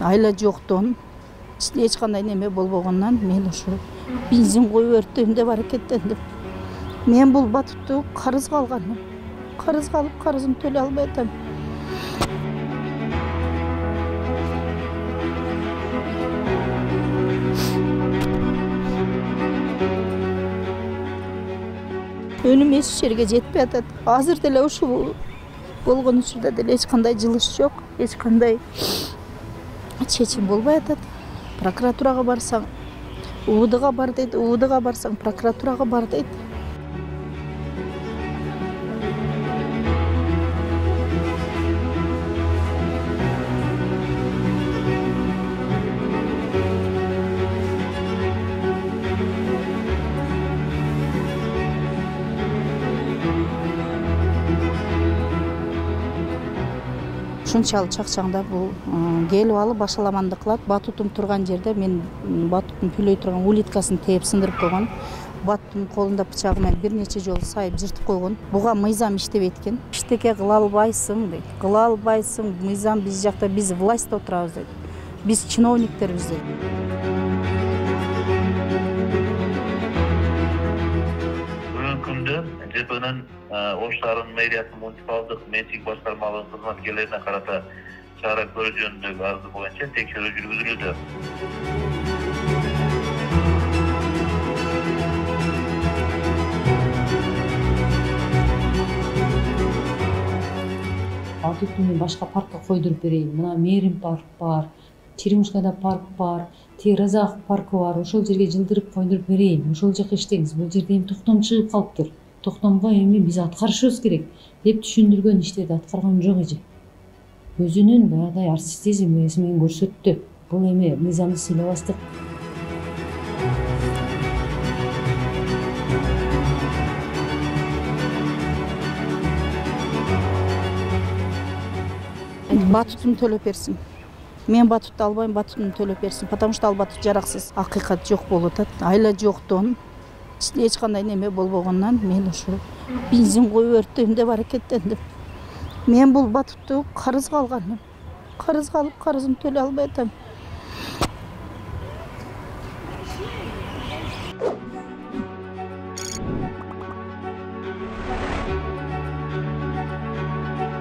айла жоктон эч кандай неме болбогондон мен ошо бензин коюп өрттөйм деп аракеттендим. Мен бул батутту карызга алганмын. Карызга алып, карызымды төлөй албай атам. Önüm eч жерге жетпей атат. Азыр деле ушул болгон учурда деле эч кандай жылыш жок, эч кандай чечим болбой атат. Прокуратурага барсаң, УВДга бар дейт, УВДга барсаң, прокуратурага бар дейт. Ушунчалык чакчаңда бул келип алып башаламанды кылат. Батутум турган жерде мен батуттун күлөй турган улиткасын тээп сындырып койгон. Батуттун колунда бычагы менен бир нече жолу сайып жыртып койгон. Буга мыйзам иштебейт экен. Иштеке кыла албайсың дейт. Кыла албайсың, мыйзам биз жакта, биз властьта отурабыз дейт. Биз чиновниктербиз дейт. ЖПнын Ош шаарынын мэриясынын муниципалдык менчик башкармалыгынын кызматкерлерине карата чара көрүү жөнүндөгү арызы боюнча текшерүү жүргүзүлүүдө. Батутту мен башка паркка койдуруп берейин. Мына Мээрим парк бар, Черемушкада парк бар, Разах паркы бар. Ошол жерге жылдырып койдуруп берейин. Ошол жака иштеңиз. Бул жерде эми токтом чыгып калыптыр. Токтомго эми биз аткарышыбыз керек деп түшүндүргөн иштерди аткарган жок эже. Өзүнүн баягыдай артистизм менен көрсөттү. Бул эми мыйзамды сыйлабастык. Батутун төлөп берсин. Мен батутты албайм, батутун төлөп берсин. Потому что ал батут жараксыз. Акыйкат жок болуп атат. Айла жоктон эч кандай неме болбогондон мен ошо бензин коюп өрттөйм деп аракеттендим. Мен бул батутту карызга алганмын. Карызга алып, карызымды төлөй албай атам.